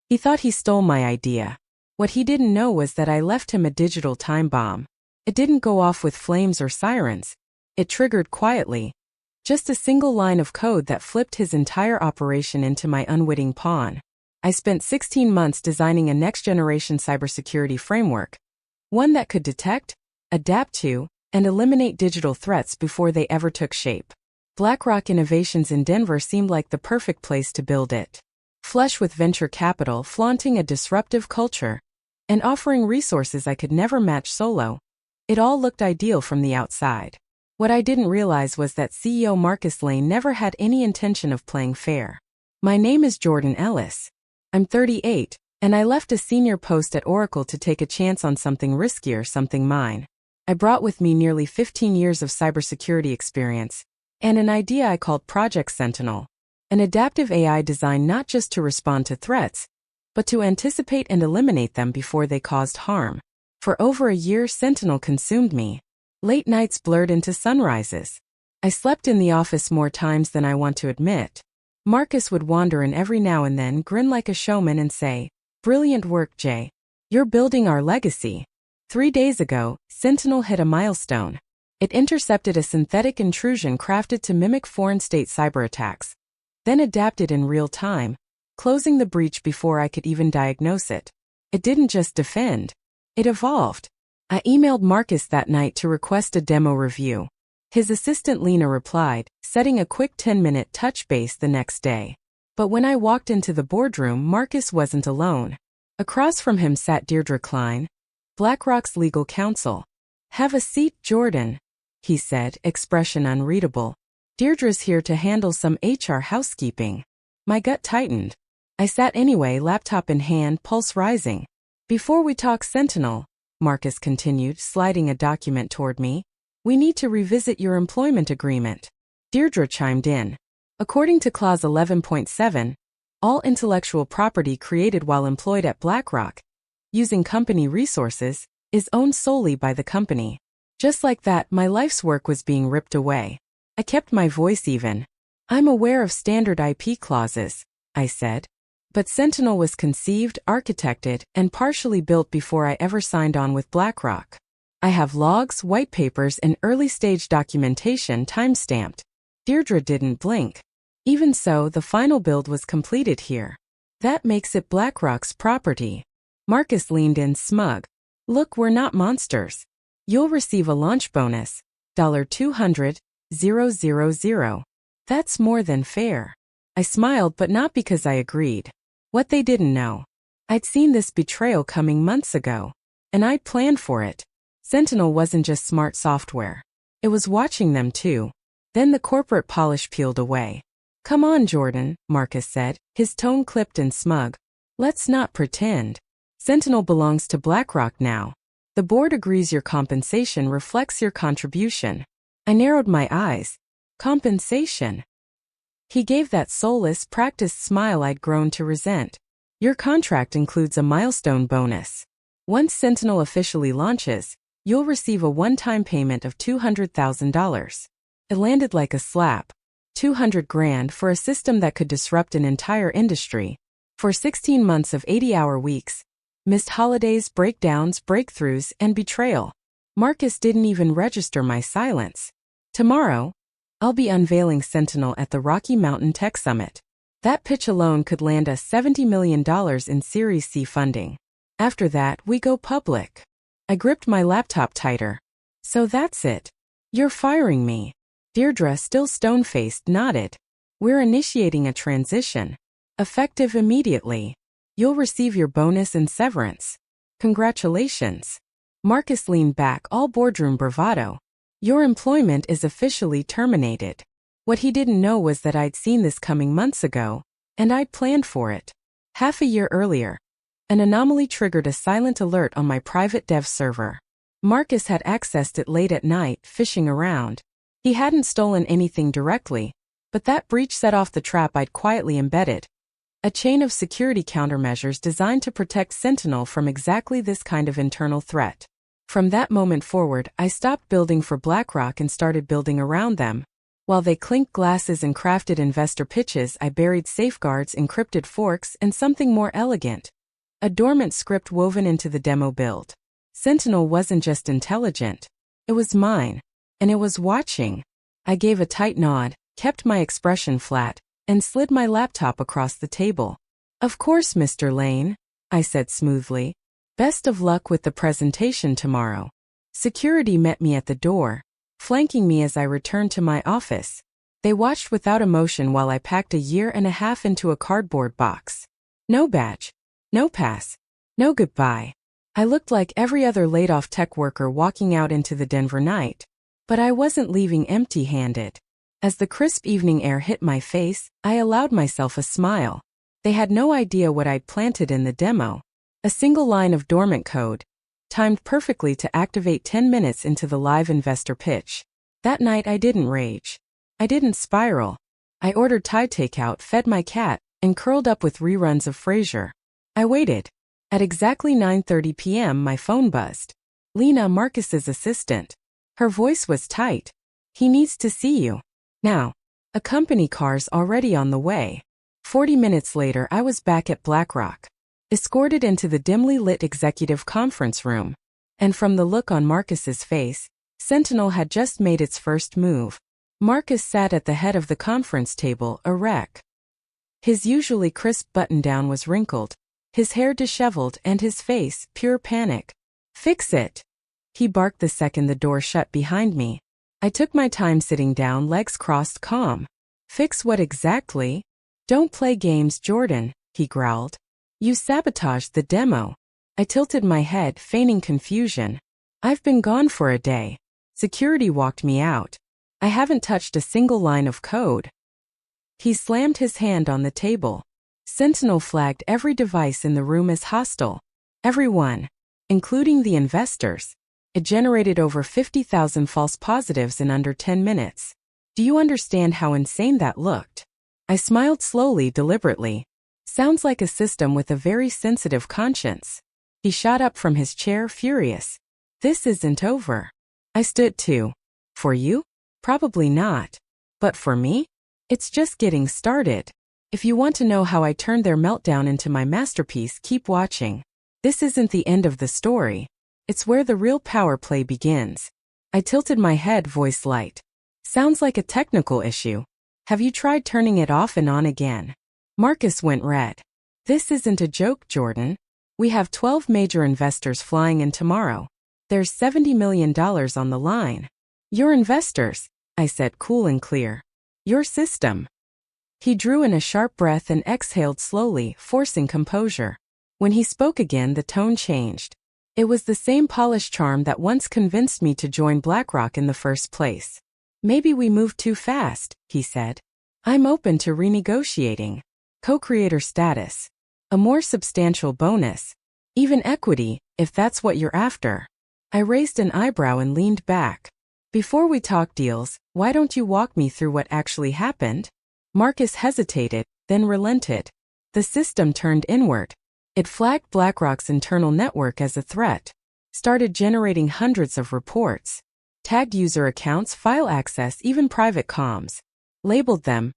He thought he stole my idea. What he didn't know was that I left him a digital time bomb. It didn't go off with flames or sirens. It triggered quietly. Just a single line of code that flipped his entire operation into my unwitting pawn. I spent 16 months designing a next-generation cybersecurity framework, one that could detect, adapt to, and eliminate digital threats before they ever took shape. BlackRock Innovations in Denver seemed like the perfect place to build it. Flush with venture capital, flaunting a disruptive culture, and offering resources I could never match solo. It all looked ideal from the outside. What I didn't realize was that CEO Marcus Lane never had any intention of playing fair. My name is Jordan Ellis. I'm 38, and I left a senior post at Oracle to take a chance on something riskier, something mine. I brought with me nearly 15 years of cybersecurity experience, and an idea I called Project Sentinel, an adaptive AI designed not just to respond to threats, but to anticipate and eliminate them before they caused harm. For over a year, Sentinel consumed me. Late nights blurred into sunrises. I slept in the office more times than I want to admit. Marcus would wander in every now and then, grin like a showman and say, "Brilliant work, Jay. You're building our legacy." 3 days ago, Sentinel hit a milestone. It intercepted a synthetic intrusion crafted to mimic foreign state cyber attacks, then adapted in real time, closing the breach before I could even diagnose it. It didn't just defend, it evolved. I emailed Marcus that night to request a demo review. His assistant Lena replied, setting a quick 10-minute touch base the next day. But when I walked into the boardroom, Marcus wasn't alone. Across from him sat Deirdre Klein, BlackRock's legal counsel. "Have a seat, Jordan," he said, expression unreadable. "Deirdre's here to handle some HR housekeeping." My gut tightened. I sat anyway, laptop in hand, pulse rising. "Before we talk Sentinel," Marcus continued, sliding a document toward me, "we need to revisit your employment agreement." Deirdre chimed in. According to Clause 11.7, all intellectual property created while employed at BlackRock, using company resources, is owned solely by the company. Just like that, my life's work was being ripped away. I kept my voice even. "I'm aware of standard IP clauses," I said. "But Sentinel was conceived, architected, and partially built before I ever signed on with BlackRock. I have logs, white papers, and early-stage documentation time-stamped." Deirdre didn't blink. "Even so, the final build was completed here. That makes it BlackRock's property." Marcus leaned in smug. "Look, we're not monsters. You'll receive a launch bonus, $200,000. That's more than fair." I smiled, but not because I agreed. What they didn't know, I'd seen this betrayal coming months ago, and I'd planned for it. Sentinel wasn't just smart software. It was watching them too. Then the corporate polish peeled away. "Come on, Jordan," Marcus said, his tone clipped and smug. "Let's not pretend. Sentinel belongs to BlackRock now. The board agrees your compensation reflects your contribution." I narrowed my eyes. "Compensation?" He gave that soulless, practiced smile I'd grown to resent. "Your contract includes a milestone bonus. Once Sentinel officially launches, you'll receive a one-time payment of $200,000. It landed like a slap. $200,000 for a system that could disrupt an entire industry. For 16 months of 80-hour weeks. Missed holidays, breakdowns, breakthroughs, and betrayal. Marcus didn't even register my silence. Tomorrow, I'll be unveiling Sentinel at the Rocky Mountain Tech Summit. That pitch alone could land us $70 million in Series C funding. After that, we go public. I gripped my laptop tighter. "So that's it. You're firing me." Deirdre, still stone-faced, nodded. "We're initiating a transition. Effective immediately. You'll receive your bonus and severance." "Congratulations." Marcus leaned back, all boardroom bravado. "Your employment is officially terminated." What he didn't know was that I'd seen this coming months ago, and I'd planned for it. Half a year earlier, an anomaly triggered a silent alert on my private dev server. Marcus had accessed it late at night, fishing around. He hadn't stolen anything directly, but that breach set off the trap I'd quietly embedded. A chain of security countermeasures designed to protect Sentinel from exactly this kind of internal threat. From that moment forward, I stopped building for BlackRock and started building around them. While they clinked glasses and crafted investor pitches, I buried safeguards, encrypted forks, and something more elegant. A dormant script woven into the demo build. Sentinel wasn't just intelligent. It was mine. And it was watching. I gave a tight nod, kept my expression flat, and slid my laptop across the table. "Of course, Mr. Lane," I said smoothly. "Best of luck with the presentation tomorrow." Security met me at the door, flanking me as I returned to my office. They watched without emotion while I packed 1.5 years into a cardboard box. No badge. No pass. No goodbye. I looked like every other laid-off tech worker walking out into the Denver night. But I wasn't leaving empty-handed. As the crisp evening air hit my face, I allowed myself a smile. They had no idea what I'd planted in the demo. A single line of dormant code, timed perfectly to activate 10 minutes into the live investor pitch. That night I didn't rage. I didn't spiral. I ordered Thai takeout, fed my cat, and curled up with reruns of Frasier. I waited. At exactly 9:30 p.m. my phone buzzed. Lena, Marcus's assistant. Her voice was tight. "He needs to see you. Now." A company car's already on the way. 40 minutes later I was back at BlackRock, escorted into the dimly lit executive conference room. And from the look on Marcus's face, Sentinel had just made its first move. Marcus sat at the head of the conference table, erect. His usually crisp button-down was wrinkled, his hair disheveled, and his face pure panic. "Fix it," he barked the second the door shut behind me. I took my time sitting down, legs crossed, calm. "Fix what exactly?" "Don't play games, Jordan," he growled. "You sabotaged the demo." I tilted my head, feigning confusion. "I've been gone for a day. Security walked me out. I haven't touched a single line of code." He slammed his hand on the table. Sentinel flagged every device in the room as hostile. Everyone, including the investors. It generated over 50,000 false positives in under 10 minutes. Do you understand how insane that looked? I smiled slowly, deliberately. Sounds like a system with a very sensitive conscience. He shot up from his chair, furious. "This isn't over." I stood too. "For you? Probably not. But for me? It's just getting started. If you want to know how I turned their meltdown into my masterpiece, keep watching. This isn't the end of the story. It's where the real power play begins." I tilted my head, voice light. "Sounds like a technical issue. Have you tried turning it off and on again?" Marcus went red. "This isn't a joke, Jordan. We have 12 major investors flying in tomorrow. There's $70 million on the line." "Your investors," I said, cool and clear. "Your system." He drew in a sharp breath and exhaled slowly, forcing composure. When he spoke again, the tone changed. It was the same polished charm that once convinced me to join BlackRock in the first place. "Maybe we moved too fast," he said. "I'm open to renegotiating. Co-creator status. A more substantial bonus. Even equity, if that's what you're after." I raised an eyebrow and leaned back. "Before we talk deals, why don't you walk me through what actually happened?" Marcus hesitated, then relented. The system turned inward. It flagged BlackRock's internal network as a threat. Started generating hundreds of reports. Tagged user accounts, file access, even private comms. Labeled them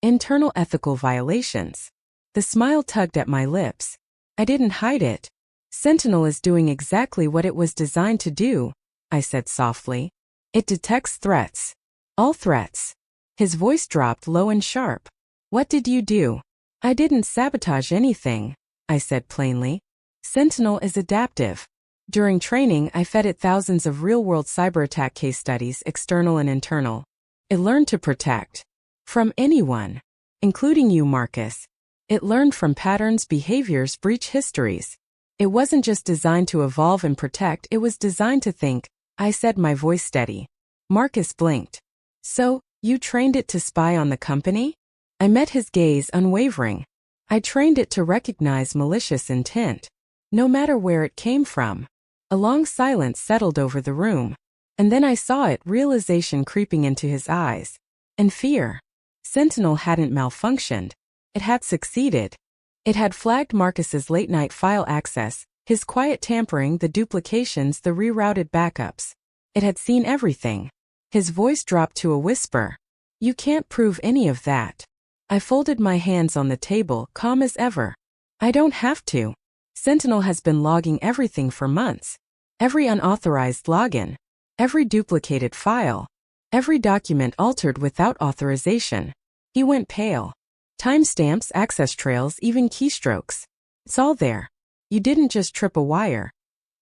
internal ethical violations. The smile tugged at my lips. I didn't hide it. "Sentinel is doing exactly what it was designed to do," I said softly. "It detects threats. All threats." His voice dropped low and sharp. "What did you do?" "I didn't sabotage anything," I said plainly. "Sentinel is adaptive. During training, I fed it thousands of real-world cyberattack case studies, external and internal. It learned to protect. From anyone. Including you, Marcus. It learned from patterns, behaviors, breach histories. It wasn't just designed to evolve and protect, it was designed to think," I said, my voice steady. Marcus blinked. "So, you trained it to spy on the company?" I met his gaze, unwavering. "I trained it to recognize malicious intent. No matter where it came from." A long silence settled over the room. And then I saw it, realization creeping into his eyes. And fear. Sentinel hadn't malfunctioned. It had succeeded. It had flagged Marcus's late-night file access, his quiet tampering, the duplications, the rerouted backups. It had seen everything. His voice dropped to a whisper. You can't prove any of that. I folded my hands on the table, calm as ever. I don't have to. Sentinel has been logging everything for months. Every unauthorized login. Every duplicated file. Every document altered without authorization. He went pale. Timestamps, access trails, even keystrokes. It's all there. You didn't just trip a wire.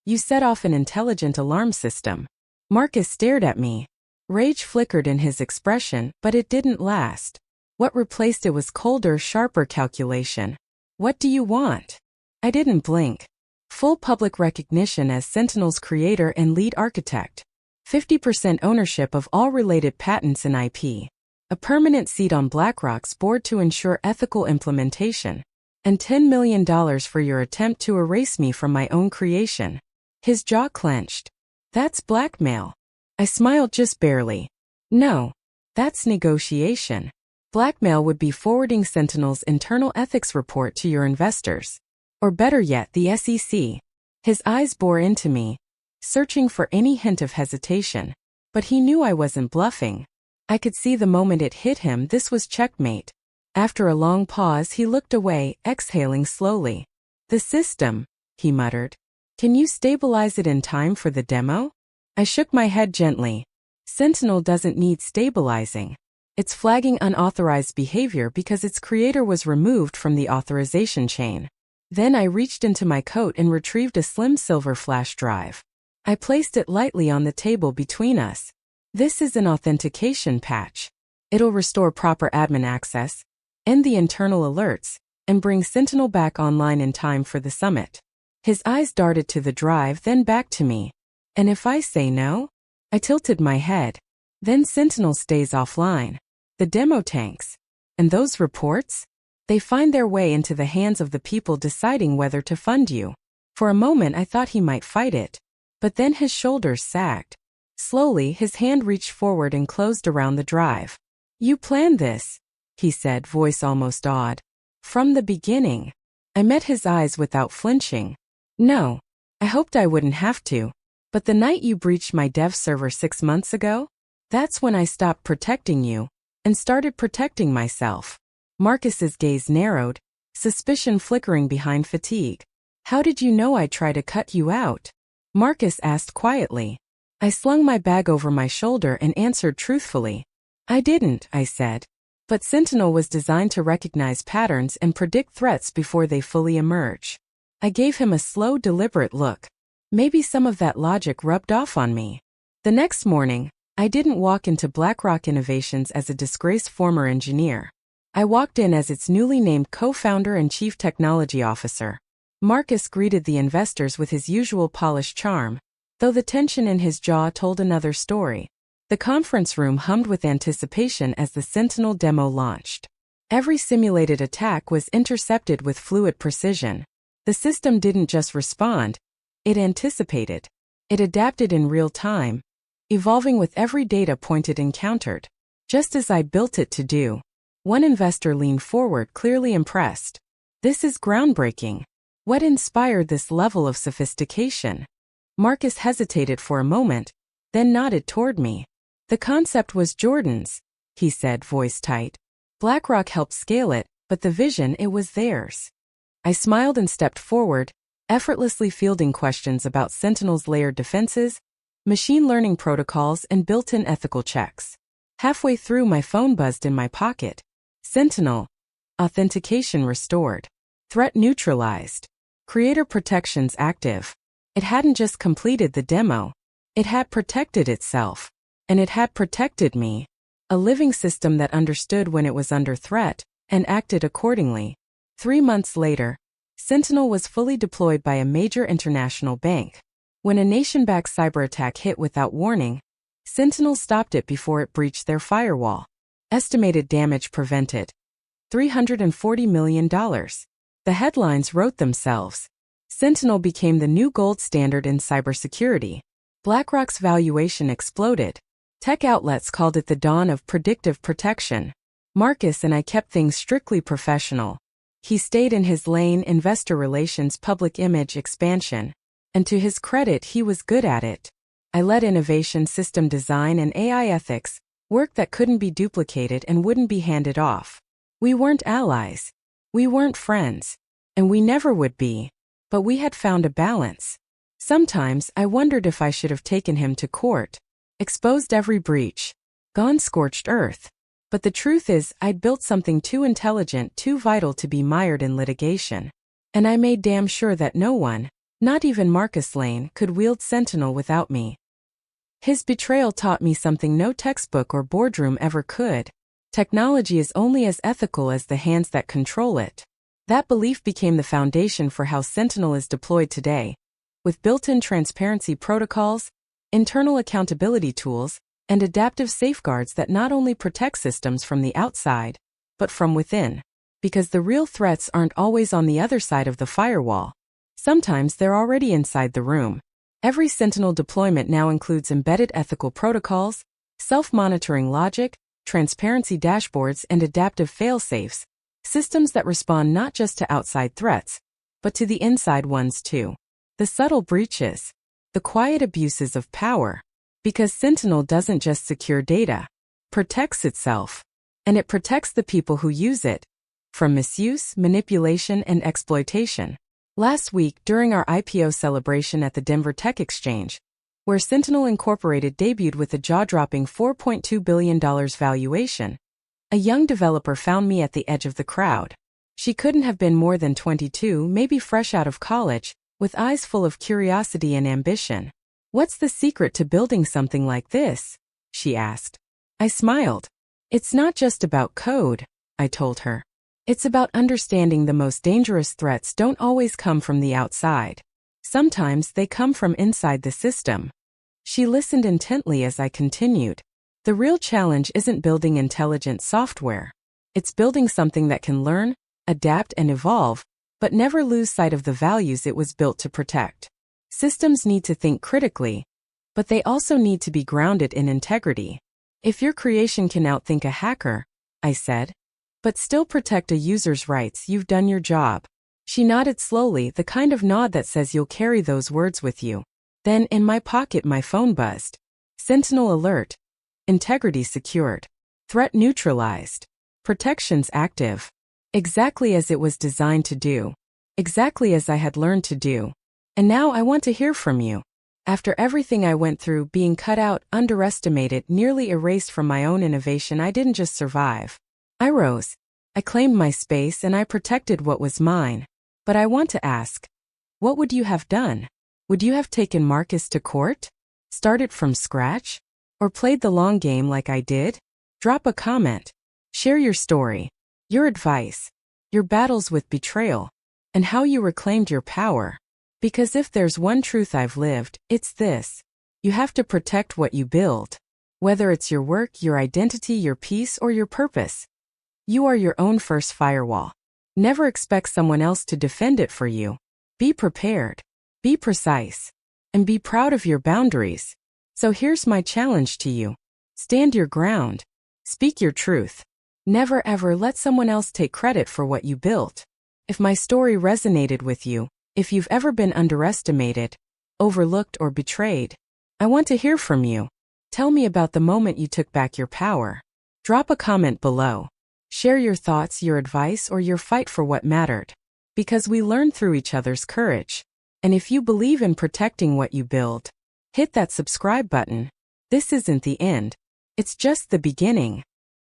You set off an intelligent alarm system. Marcus stared at me. Rage flickered in his expression, but it didn't last. What replaced it was colder, sharper calculation. What do you want? I didn't blink. Full public recognition as Sentinel's creator and lead architect. 50% ownership of all related patents and IP. A permanent seat on BlackRock's board to ensure ethical implementation. And $10 million for your attempt to erase me from my own creation. His jaw clenched. That's blackmail. I smiled just barely. No. That's negotiation. Blackmail would be forwarding Sentinel's internal ethics report to your investors. Or better yet, the SEC. His eyes bore into me, searching for any hint of hesitation. But he knew I wasn't bluffing. I could see the moment it hit him this was checkmate. After a long pause he looked away, exhaling slowly. The system, he muttered. Can you stabilize it in time for the demo? I shook my head gently. Sentinel doesn't need stabilizing. It's flagging unauthorized behavior because its creator was removed from the authorization chain. Then I reached into my coat and retrieved a slim silver flash drive. I placed it lightly on the table between us. This is an authentication patch. It'll restore proper admin access, end the internal alerts, and bring Sentinel back online in time for the summit. His eyes darted to the drive, then back to me. And if I say no? I tilted my head. Then Sentinel stays offline. The demo tanks. And those reports? They find their way into the hands of the people deciding whether to fund you. For a moment I thought he might fight it. But then his shoulders sagged. Slowly his hand reached forward and closed around the drive. You planned this, he said, voice almost awed. From the beginning. I met his eyes without flinching. No. I hoped I wouldn't have to. But the night you breached my dev server 6 months ago? That's when I stopped protecting you and started protecting myself. Marcus's gaze narrowed, suspicion flickering behind fatigue. How did you know I'd try to cut you out? Marcus asked quietly. I slung my bag over my shoulder and answered truthfully. I didn't, I said. But Sentinel was designed to recognize patterns and predict threats before they fully emerge. I gave him a slow, deliberate look. Maybe some of that logic rubbed off on me. The next morning, I didn't walk into BlackRock Innovations as a disgraced former engineer. I walked in as its newly named co-founder and chief technology officer. Marcus greeted the investors with his usual polished charm, though the tension in his jaw told another story. The conference room hummed with anticipation as the Sentinel demo launched. Every simulated attack was intercepted with fluid precision. The system didn't just respond, it anticipated. It adapted in real time, evolving with every data point it encountered, just as I built it to do. One investor leaned forward, clearly impressed. This is groundbreaking. What inspired this level of sophistication? Marcus hesitated for a moment, then nodded toward me. The concept was Jordan's, he said, voice tight. BlackRock helped scale it, but the vision, it was theirs. I smiled and stepped forward, effortlessly fielding questions about Sentinel's layered defenses, machine learning protocols, and built-in ethical checks. Halfway through, my phone buzzed in my pocket. Sentinel. Authentication restored. Threat neutralized. Creator protections active. It hadn't just completed the demo. It had protected itself. And it had protected me. A living system that understood when it was under threat and acted accordingly. 3 months later, Sentinel was fully deployed by a major international bank. When a nation-backed cyber attack hit without warning, Sentinel stopped it before it breached their firewall. Estimated damage prevented. $340 million. The headlines wrote themselves. Sentinel became the new gold standard in cybersecurity. BlackRock's valuation exploded. Tech outlets called it the dawn of predictive protection. Marcus and I kept things strictly professional. He stayed in his lane, investor relations, public image expansion. And to his credit, he was good at it. I led innovation, system design, and AI ethics, Work that couldn't be duplicated and wouldn't be handed off. We weren't allies. We weren't friends. And we never would be. But we had found a balance. Sometimes I wondered if I should have taken him to court, exposed every breach, gone scorched earth. But the truth is, I'd built something too intelligent, too vital to be mired in litigation. And I made damn sure that no one, not even Marcus Lane, could wield Sentinel without me. His betrayal taught me something no textbook or boardroom ever could. Technology is only as ethical as the hands that control it. That belief became the foundation for how Sentinel is deployed today, with built-in transparency protocols, internal accountability tools, and adaptive safeguards that not only protect systems from the outside, but from within. Because the real threats aren't always on the other side of the firewall. Sometimes they're already inside the room. Every Sentinel deployment now includes embedded ethical protocols, self-monitoring logic, transparency dashboards, and adaptive fail-safes, systems that respond not just to outside threats, but to the inside ones too. The subtle breaches, the quiet abuses of power. Because Sentinel doesn't just secure data, protects itself, and it protects the people who use it, from misuse, manipulation, and exploitation. Last week, during our IPO celebration at the Denver Tech Exchange, where Sentinel Incorporated debuted with a jaw-dropping $4.2 billion valuation, a young developer found me at the edge of the crowd. She couldn't have been more than 22, maybe fresh out of college, with eyes full of curiosity and ambition. "What's the secret to building something like this?" she asked. I smiled. "It's not just about code," I told her. "It's about understanding the most dangerous threats don't always come from the outside. Sometimes they come from inside the system." She listened intently as I continued. "The real challenge isn't building intelligent software. It's building something that can learn, adapt, and evolve, but never lose sight of the values it was built to protect. Systems need to think critically, but they also need to be grounded in integrity. If your creation can outthink a hacker," I said, "but still protect a user's rights, you've done your job." She nodded slowly, the kind of nod that says you'll carry those words with you. Then, in my pocket, my phone buzzed. Sentinel alert. Integrity secured. Threat neutralized. Protections active. Exactly as it was designed to do. Exactly as I had learned to do. "And now I want to hear from you. After everything I went through, being cut out, underestimated, nearly erased from my own innovation, I didn't just survive. I rose. I claimed my space and I protected what was mine. But I want to ask, what would you have done? Would you have taken Marcus to court? Started from scratch? Or played the long game like I did? Drop a comment. Share your story, your advice, your battles with betrayal, and how you reclaimed your power. Because if there's one truth I've lived, it's this. You have to protect what you build. Whether it's your work, your identity, your peace, or your purpose. You are your own first firewall. Never expect someone else to defend it for you. Be prepared. Be precise. And be proud of your boundaries. So here's my challenge to you. Stand your ground. Speak your truth. Never ever let someone else take credit for what you built. If my story resonated with you, if you've ever been underestimated, overlooked, or betrayed, I want to hear from you. Tell me about the moment you took back your power. Drop a comment below. Share your thoughts, your advice, or your fight for what mattered. Because we learn through each other's courage. And if you believe in protecting what you build, hit that subscribe button. This isn't the end. It's just the beginning.